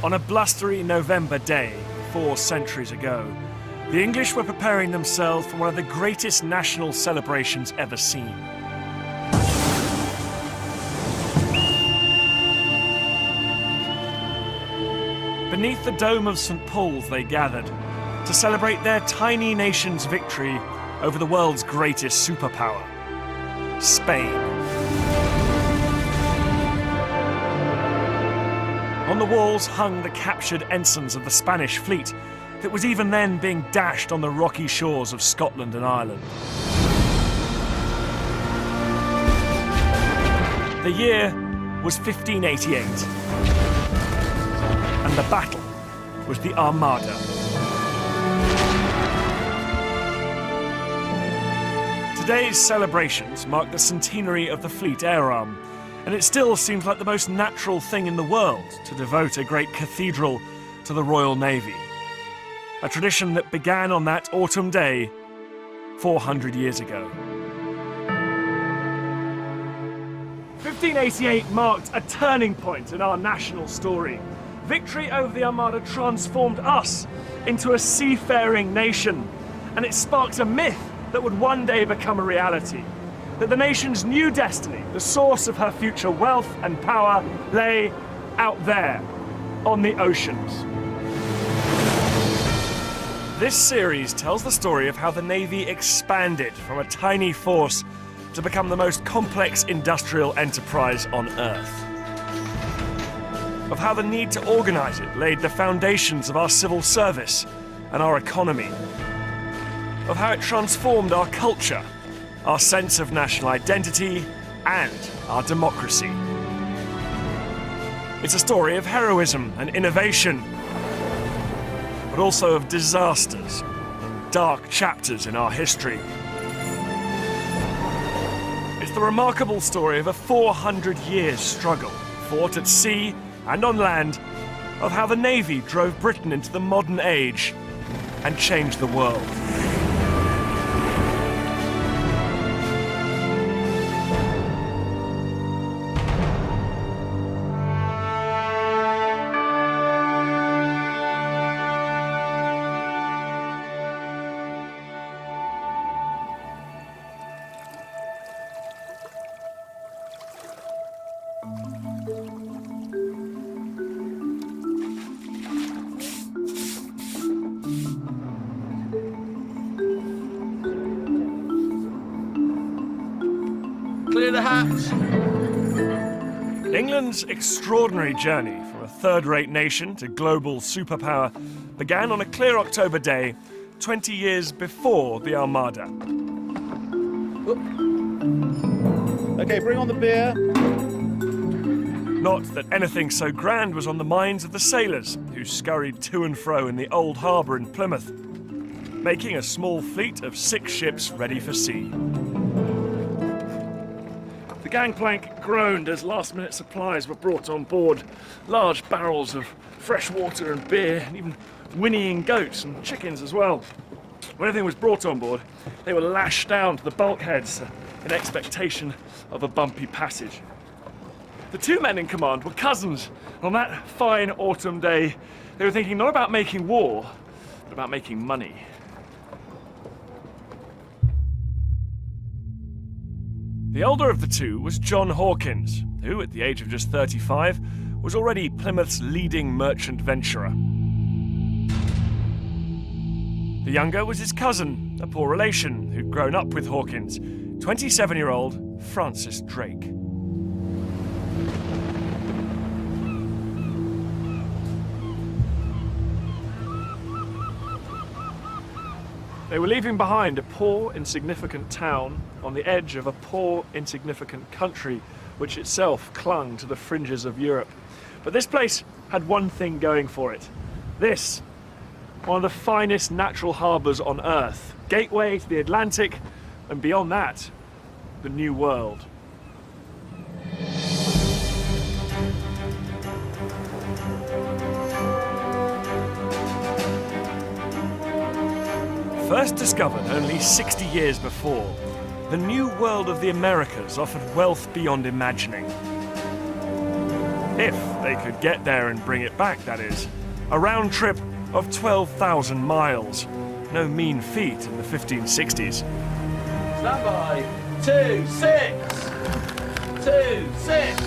On a blustery November day, 4 centuries ago, the English were preparing themselves for one of the greatest national celebrations ever seen. Beneath the dome of St. Paul's they gathered to celebrate their tiny nation's victory over the world's greatest superpower, Spain. On the walls hung the captured ensigns of the Spanish fleet that was even then being dashed on the rocky shores of Scotland and Ireland. The year was 1588, and the battle was the Armada. Today's celebrations mark the centenary of the Fleet Air Arm, and it still seems like the most natural thing in the world to devote a great cathedral to the Royal Navy. A tradition that began on that autumn day 400 years ago. 1588 marked a turning point in our national story. Victory over the Armada transformed us into a seafaring nation, and it sparked a myth that would one day become a reality. That the nation's new destiny, the source of her future wealth and power, lay out there, on the oceans. This series tells the story of how the Navy expanded from a tiny force to become the most complex industrial enterprise on Earth. Of how the need to organize it laid the foundations of our civil service and our economy. Of how it transformed our culture, our sense of national identity, and our democracy. It's a story of heroism and innovation, but also of disasters, dark chapters in our history. It's the remarkable story of a 400-year struggle, fought at sea and on land, of how the Navy drove Britain into the modern age and changed the world. Clear the hatch. England's extraordinary journey from a third-rate nation to global superpower began on a clear October day 20 years before the Armada. Okay, bring on the beer. Not that anything so grand was on the minds of the sailors who scurried to and fro in the old harbour in Plymouth, making a small fleet of 6 ships ready for sea. The gangplank groaned as last-minute supplies were brought on board. Large barrels of fresh water and beer, and even whinnying goats and chickens as well. When everything was brought on board, they were lashed down to the bulkheads in expectation of a bumpy passage. The 2 men in command were cousins. On that fine autumn day, they were thinking not about making war, but about making money. The older of the 2 was John Hawkins, who, at the age of just 35, was already Plymouth's leading merchant venturer. The younger was his cousin, a poor relation who'd grown up with Hawkins, 27-year-old Francis Drake. They were leaving behind a poor, insignificant town on the edge of a poor, insignificant country which itself clung to the fringes of Europe. But this place had one thing going for it. This, one of the finest natural harbours on Earth, gateway to the Atlantic, and beyond that, the New World. First discovered only 60 years before, the New World of the Americas offered wealth beyond imagining. If they could get there and bring it back, that is. A round trip of 12,000 miles. No mean feat in the 1560s. Stand by. 2, 6. 2, 6.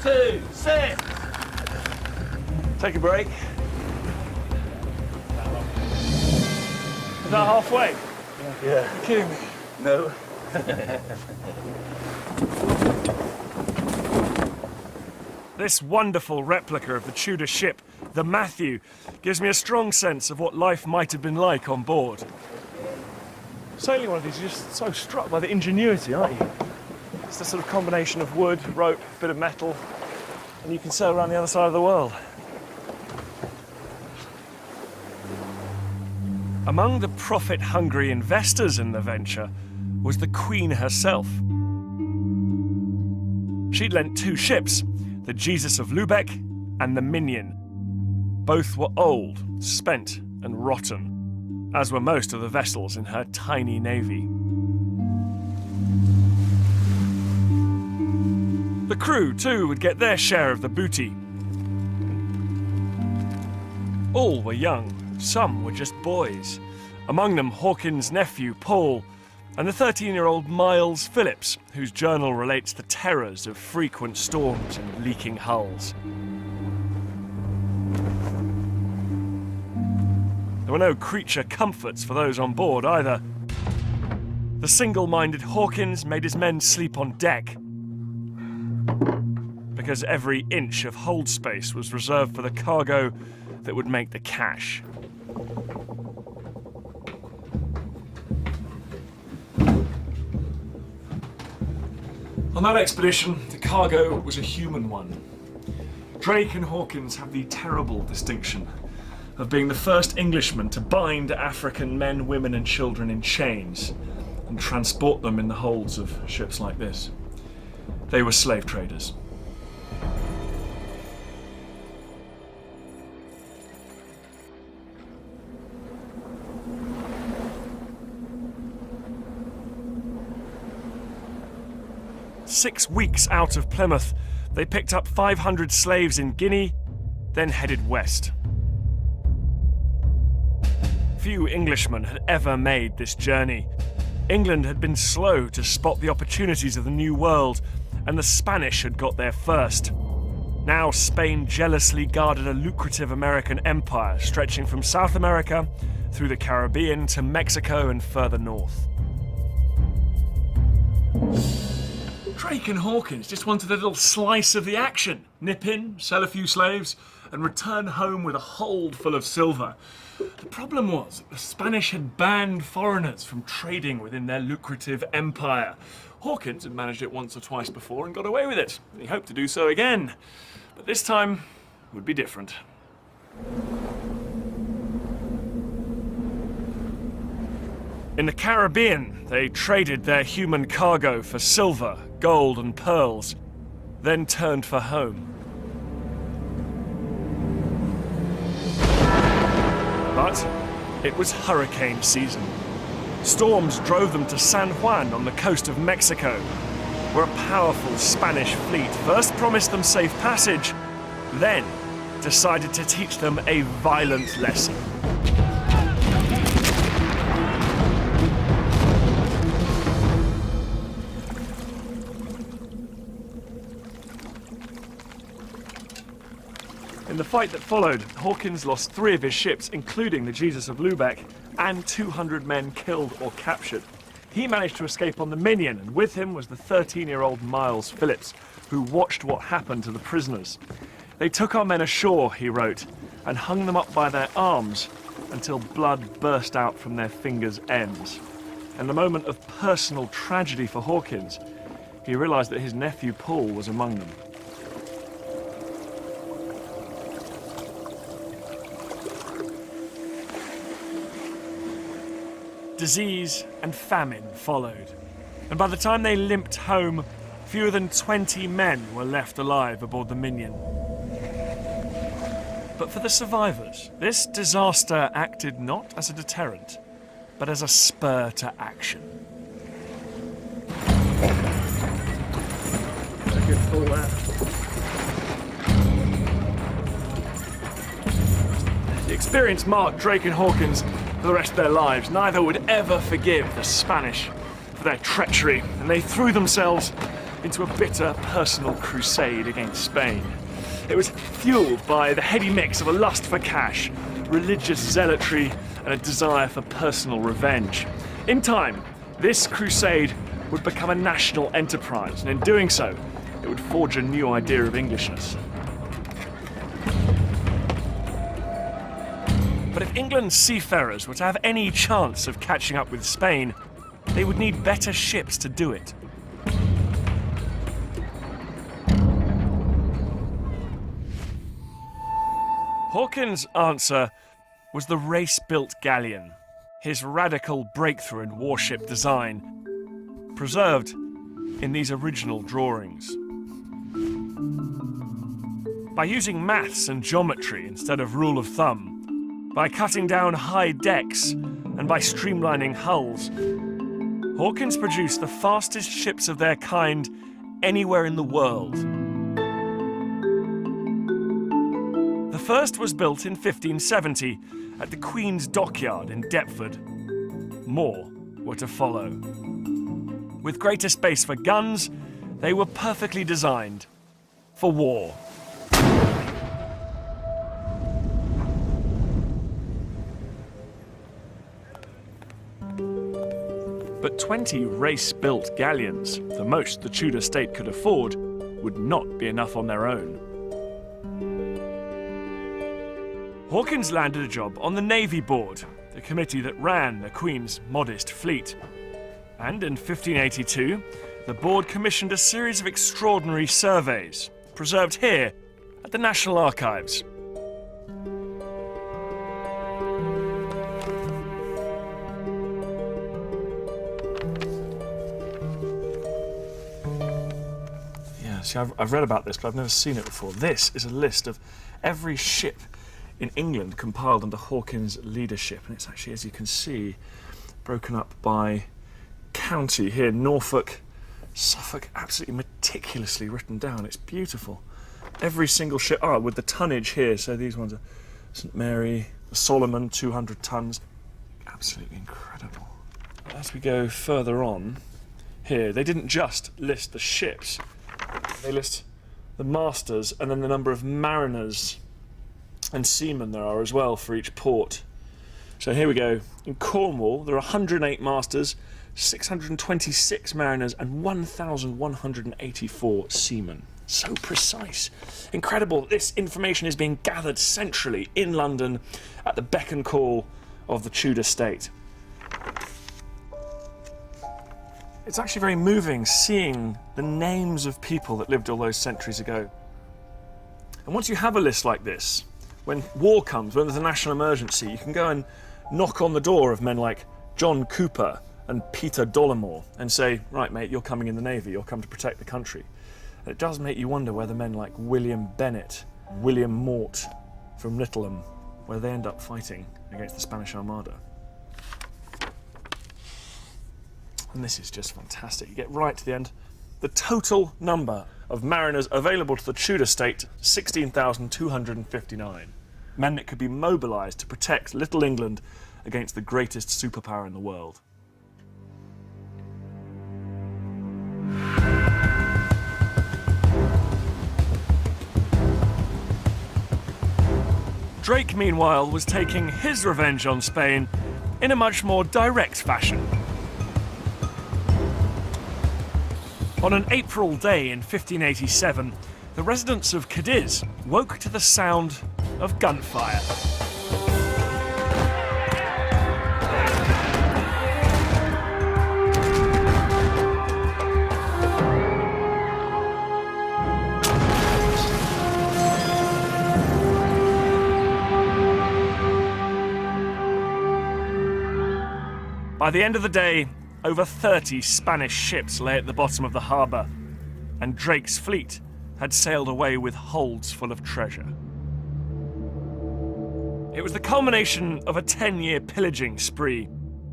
2, 6. Take a break. Is that halfway? Yeah. You're kidding me. No. This wonderful replica of the Tudor ship, the Matthew, gives me a strong sense of what life might have been like on board. Sailing one of these, you're just so struck by the ingenuity, aren't you? It's the sort of combination of wood, rope, bit of metal, and you can sail around the other side of the world. Among the profit-hungry investors in the venture was the Queen herself. She'd lent 2 ships, the Jesus of Lubeck and the Minion. Both were old, spent and rotten, as were most of the vessels in her tiny navy. The crew, too, would get their share of the booty. All were young, some were just boys. Among them Hawkins' nephew, Paul, and the 13-year-old Miles Phillips, whose journal relates the terrors of frequent storms and leaking hulls. There were no creature comforts for those on board either. The single-minded Hawkins made his men sleep on deck, because every inch of hold space was reserved for the cargo that would make the cash. On that expedition, the cargo was a human one. Drake and Hawkins have the terrible distinction of being the first Englishmen to bind African men, women and children in chains and transport them in the holds of ships like this. They were slave traders. Six weeks out of Plymouth, they picked up 500 slaves in Guinea, then headed west. Few Englishmen had ever made this journey. England had been slow to spot the opportunities of the New World, and the Spanish had got there first. Now Spain jealously guarded a lucrative American empire stretching from South America through the Caribbean to Mexico and further north. Drake and Hawkins just wanted a little slice of the action. Nip in, sell a few slaves, and return home with a hold full of silver. The problem was that the Spanish had banned foreigners from trading within their lucrative empire. Hawkins had managed it once or twice before and got away with it. He hoped to do so again. But this time would be different. In the Caribbean, they traded their human cargo for silver, gold and pearls, then turned for home. But it was hurricane season. Storms drove them to San Juan on the coast of Mexico, where a powerful Spanish fleet first promised them safe passage, then decided to teach them a violent lesson. In the fight that followed, Hawkins lost 3 of his ships, including the Jesus of Lubeck, and 200 men killed or captured. He managed to escape on the Minion, and with him was the 13-year-old Miles Phillips, who watched what happened to the prisoners. They took our men ashore, he wrote, and hung them up by their arms until blood burst out from their fingers' ends. In a moment of personal tragedy for Hawkins, he realised that his nephew Paul was among them. Disease and famine followed, and by the time they limped home, fewer than 20 men were left alive aboard the Minion. But for the survivors, this disaster acted not as a deterrent, but as a spur to action. That's a good fall there. experience marked Drake and Hawkins for the rest of their lives. Neither would ever forgive the Spanish for their treachery, and they threw themselves into a bitter personal crusade against Spain. It was fueled by the heady mix of a lust for cash, religious zealotry, and a desire for personal revenge. In time, this crusade would become a national enterprise, and in doing so, it would forge a new idea of Englishness. But if England's seafarers were to have any chance of catching up with Spain, they would need better ships to do it. Hawkins' answer was the race-built galleon, his radical breakthrough in warship design, preserved in these original drawings. By using maths and geometry instead of rule of thumb, by cutting down high decks, and by streamlining hulls, Hawkins produced the fastest ships of their kind anywhere in the world. The first was built in 1570 at the Queen's Dockyard in Deptford. More were to follow. With greater space for guns, they were perfectly designed for war. But 20 race-built galleons, the most the Tudor state could afford, would not be enough on their own. Hawkins landed a job on the Navy Board, the committee that ran the Queen's modest fleet. And in 1582, the board commissioned a series of extraordinary surveys, preserved here at the National Archives. Yeah, see, I've read about this, but I've never seen it before. This is a list of every ship in England compiled under Hawkins' leadership, and it's actually, as you can see, broken up by county here. Norfolk, Suffolk, absolutely meticulously written down. It's beautiful. Every single ship, with the tonnage here, so these ones are St Mary, the Solomon, 200 tons. Absolutely incredible. As we go further on here, they didn't just list the ships, they list the masters and then the number of mariners and seamen there are as well for each port. So here we go. In Cornwall, there are 108 masters, 626 mariners, and 1,184 seamen. So precise. Incredible. This information is being gathered centrally in London at the beck and call of the Tudor state. It's actually very moving seeing the names of people that lived all those centuries ago. And once you have a list like this, when war comes, when there's a national emergency, you can go and knock on the door of men like John Cooper and Peter Dollimore and say, right, mate, you're coming in the Navy, you'll come to protect the country. And it does make you wonder whether men like William Bennett, William Mort from Littleham, where they end up fighting against the Spanish Armada. And this is just fantastic. You get right to the end. The total number of mariners available to the Tudor state, 16,259. Men that could be mobilised to protect little England against the greatest superpower in the world. Drake, meanwhile, was taking his revenge on Spain in a much more direct fashion. On an April day in 1587, the residents of Cadiz woke to the sound of gunfire. By the end of the day, over 30 Spanish ships lay at the bottom of the harbour, and Drake's fleet had sailed away with holds full of treasure. It was the culmination of a 10-year pillaging spree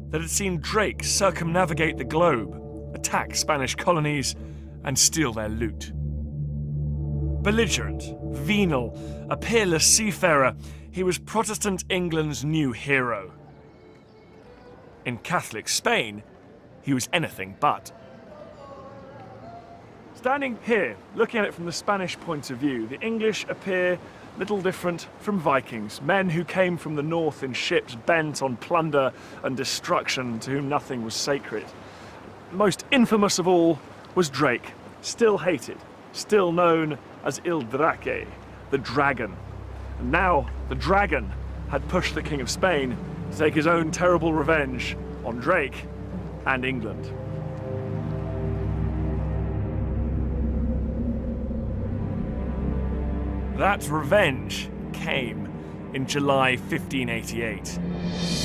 that had seen Drake circumnavigate the globe, attack Spanish colonies, and steal their loot. Belligerent, venal, a peerless seafarer, he was Protestant England's new hero. In Catholic Spain, he was anything but. Standing here, looking at it from the Spanish point of view, the English appear little different from Vikings, men who came from the north in ships bent on plunder and destruction, to whom nothing was sacred. Most infamous of all was Drake, still hated, still known as Il Draque, the dragon. And now the dragon had pushed the King of Spain to take his own terrible revenge on Drake and England. That revenge came in July 1588.